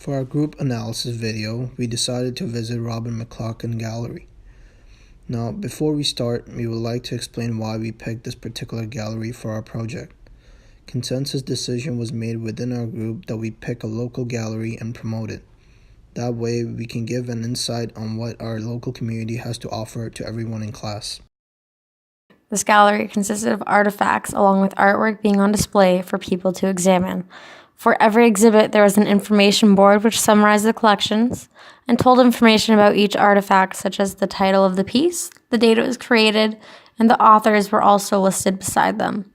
For our group analysis video, we decided to visit Robin McLaughlin Gallery. Now, before we start, we would like to explain why we picked this particular gallery for our project. Consensus decision was made within our group that we pick a local gallery and promote it. That way, we can give an insight on what our local community has to offer to everyone in class. This gallery consisted of artifacts along with artwork being on display for people to examine. For every exhibit, there was an information board which summarized the collections and told information about each artifact, such as the title of the piece, the date it was created, and the authors were also listed beside them.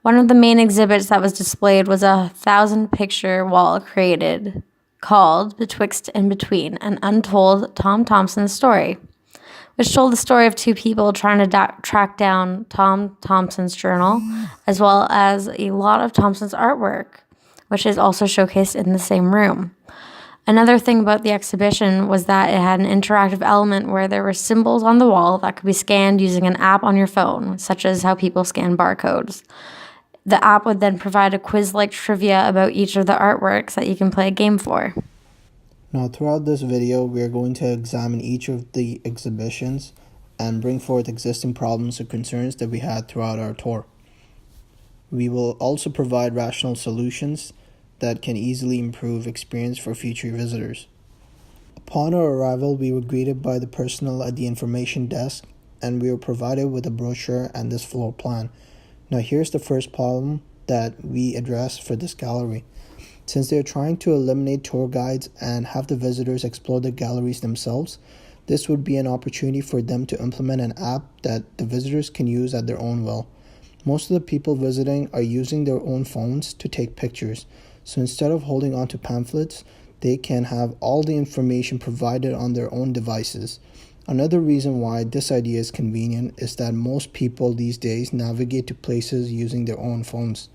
One of the main exhibits that was displayed was a 1,000-picture wall created called Betwixt and Between, an untold Tom Thomson's story, which told the story of two people trying to track down Tom Thomson's journal, as well as a lot of Thomson's artwork, which is also showcased in the same room. Another thing about the exhibition was that it had an interactive element where there were symbols on the wall that could be scanned using an app on your phone, such as how people scan barcodes. The app would then provide a quiz-like trivia about each of the artworks that you can play a game for. Now, throughout this video, we are going to examine each of the exhibitions and bring forth existing problems or concerns that we had throughout our tour. We will also provide rational solutions that can easily improve experience for future visitors. Upon our arrival, we were greeted by the personnel at the information desk, and we were provided with a brochure and this floor plan. Now, here's the first problem that we address for this gallery. Since they're trying to eliminate tour guides and have the visitors explore the galleries themselves, this would be an opportunity for them to implement an app that the visitors can use at their own will. Most of the people visiting are using their own phones to take pictures, so instead of holding on to pamphlets, they can have all the information provided on their own devices. Another reason why this idea is convenient is that most people these days navigate to places using their own phones.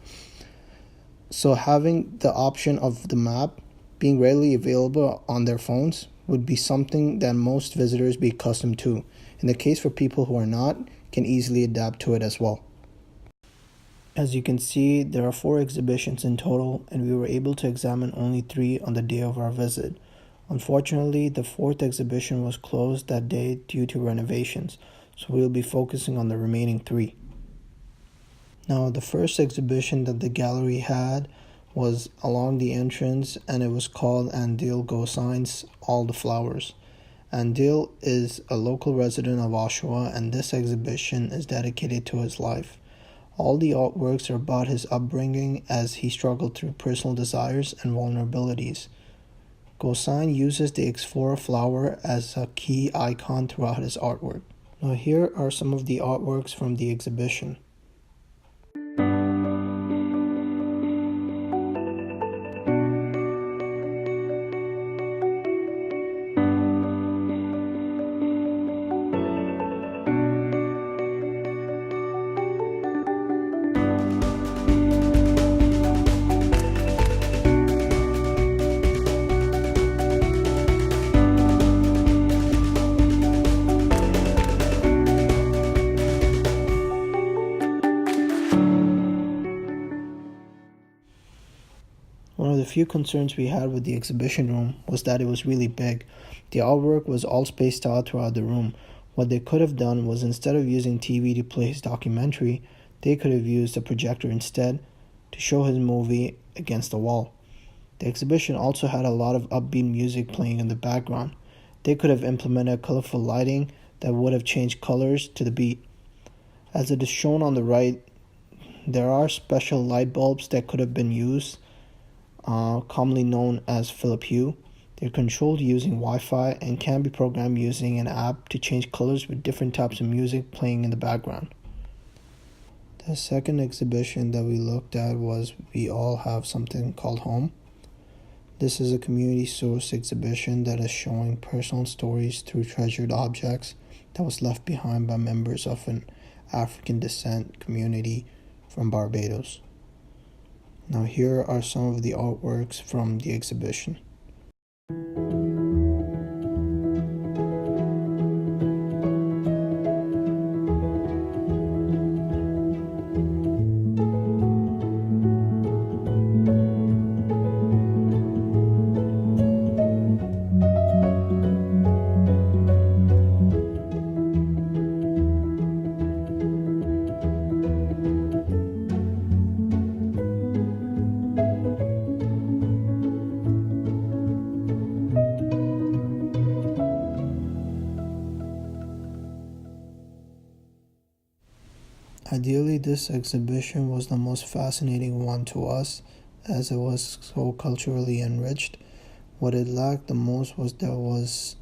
So having the option of the map being readily available on their phones would be something that most visitors be accustomed to. In the case for people who are not, can easily adapt to it as well. As you can see, there are 4 exhibitions in total, and we were able to examine only 3 on the day of our visit. Unfortunately, the 4th exhibition was closed that day due to renovations, so we will be focusing on the remaining 3. Now, the first exhibition that the gallery had was along the entrance, and it was called Andil Gosai's All the Flowers. Andil is a local resident of Oshawa, and this exhibition is dedicated to his life. All the artworks are about his upbringing as he struggled through personal desires and vulnerabilities. Gosai uses the Explorer flower as a key icon throughout his artwork. Now, here are some of the artworks from the exhibition. One of the few concerns we had with the exhibition room was that it was really big. The artwork was all spaced out throughout the room. What they could have done was, instead of using TV to play his documentary, they could have used a projector instead to show his movie against the wall. The exhibition also had a lot of upbeat music playing in the background. They could have implemented colorful lighting that would have changed colors to the beat. As it is shown on the right, there are special light bulbs that could have been used, commonly known as Philip Hue. They're controlled using Wi-Fi and can be programmed using an app to change colors with different types of music playing in the background. The second exhibition that we looked at was We All Have Something Called Home. This is a community source exhibition that is showing personal stories through treasured objects that was left behind by members of an African descent community from Barbados. Now, here are some of the artworks from the exhibition. this exhibition was the most fascinating one to us as it was so culturally enriched. What it lacked the most was there was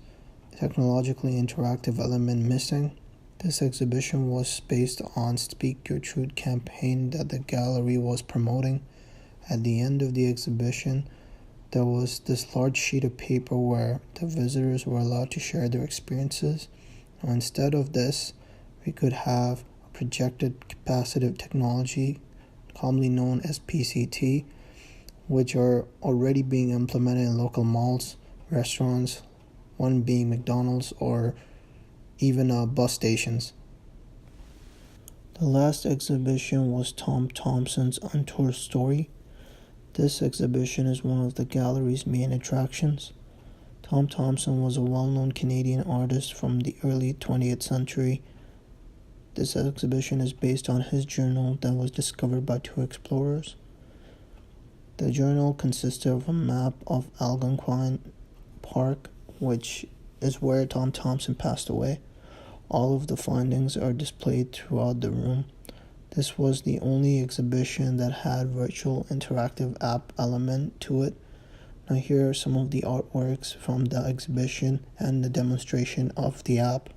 a technologically interactive element missing. This exhibition was based on Speak Your Truth campaign that the gallery was promoting. At the end of the exhibition, there was this large sheet of paper where the visitors were allowed to share their experiences. Now, instead of this, we could have a projected capacitive technology, commonly known as PCT, which are already being implemented in local malls, restaurants, one being McDonald's, or even bus stations. The last exhibition was Tom Thompson's Untold Story. This exhibition is one of the gallery's main attractions. Tom Thompson was a well-known Canadian artist from the early 20th century. This exhibition is based on his journal that was discovered by two explorers. The journal consisted of a map of Algonquin Park, which is where Tom Thompson passed away. All of the findings are displayed throughout the room. This was the only exhibition that had virtual interactive app element to it. Now here are some of the artworks from the exhibition and the demonstration of the app.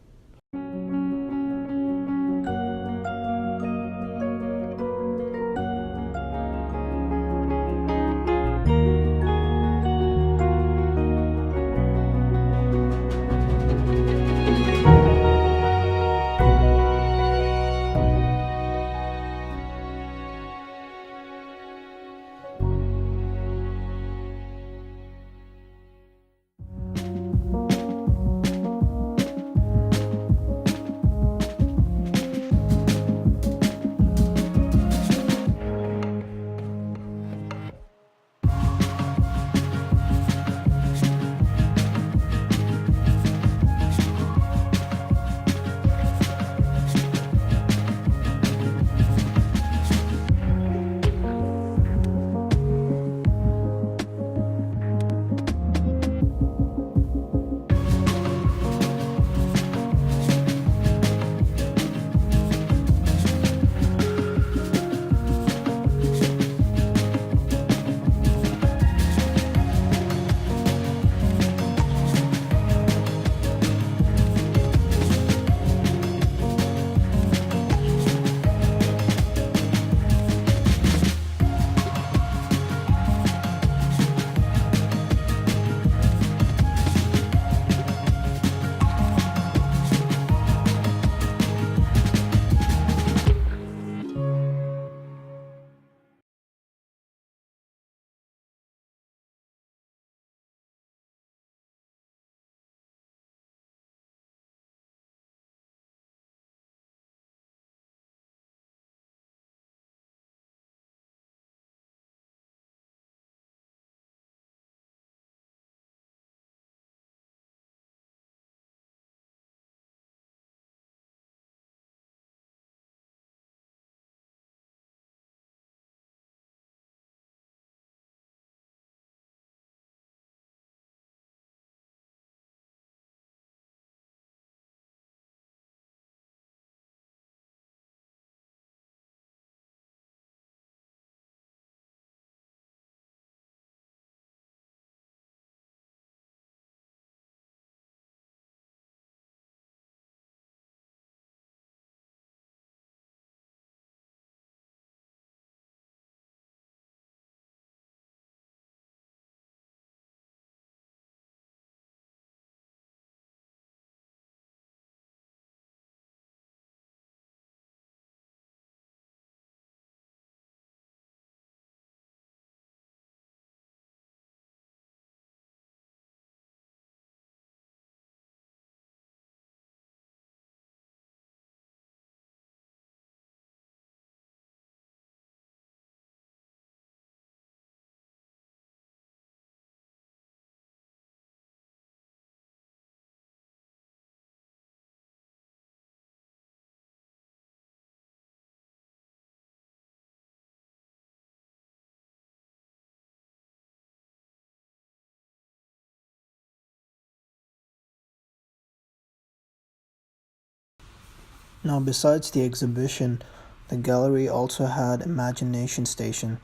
Now, besides the exhibition, The gallery also had Imagination Station.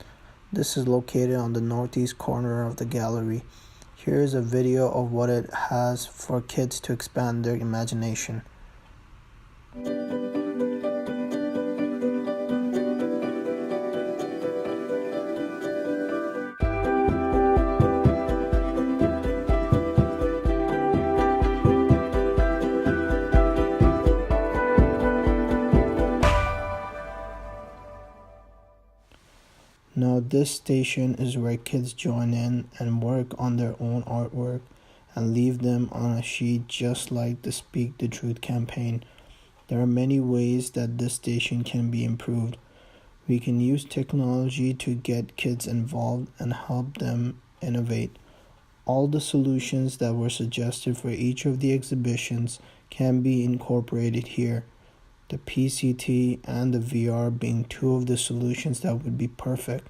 This is located on the northeast corner of the gallery. Here is a video of what it has for kids to expand their imagination. Now this station is where kids join in and work on their own artwork and leave them on a sheet, just like the Speak the Truth campaign. There are many ways that this station can be improved. We can use technology to get kids involved and help them innovate. All the solutions that were suggested for each of the exhibitions can be incorporated here. The PCT and the VR being two of the solutions that would be perfect,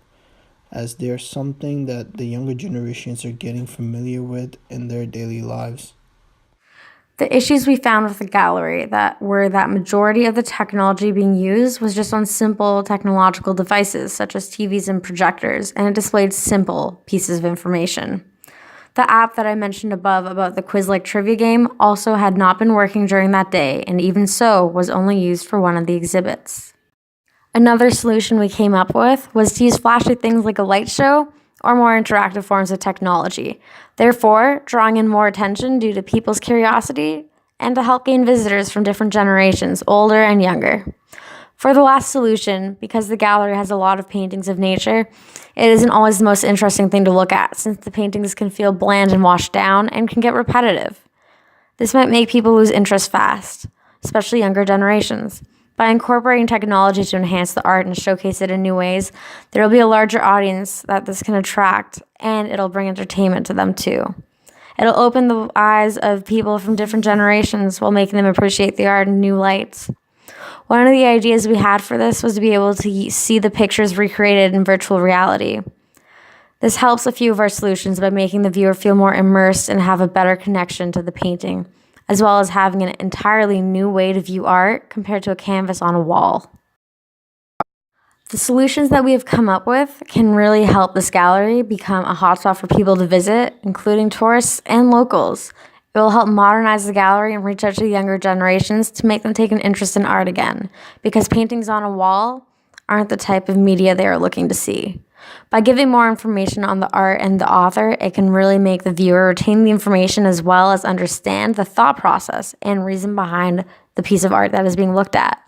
as they're something that the younger generations are getting familiar with in their daily lives. The issues we found with the gallery were that majority of the technology being used was just on simple technological devices such as TVs and projectors, and it displayed simple pieces of information. The app that I mentioned above about the quiz-like trivia game also had not been working during that day, and even so was only used for one of the exhibits. Another solution we came up with was to use flashy things like a light show or more interactive forms of technology, therefore drawing in more attention due to people's curiosity and to help gain visitors from different generations, older and younger. For the last solution, because the gallery has a lot of paintings of nature, it isn't always the most interesting thing to look at, since the paintings can feel bland and washed down and can get repetitive. This might make people lose interest fast, especially younger generations. By incorporating technology to enhance the art and showcase it in new ways, there will be a larger audience that this can attract, and it'll bring entertainment to them too. It'll open the eyes of people from different generations while making them appreciate the art in new lights. One of the ideas we had for this was to be able to see the pictures recreated in virtual reality. This helps a few of our solutions by making the viewer feel more immersed and have a better connection to the painting, as well as having an entirely new way to view art compared to a canvas on a wall. The solutions that we have come up with can really help this gallery become a hotspot for people to visit, including tourists and locals. It will help modernize the gallery and reach out to the younger generations to make them take an interest in art again, because paintings on a wall aren't the type of media they are looking to see. By giving more information on the art and the author, it can really make the viewer retain the information as well as understand the thought process and reason behind the piece of art that is being looked at.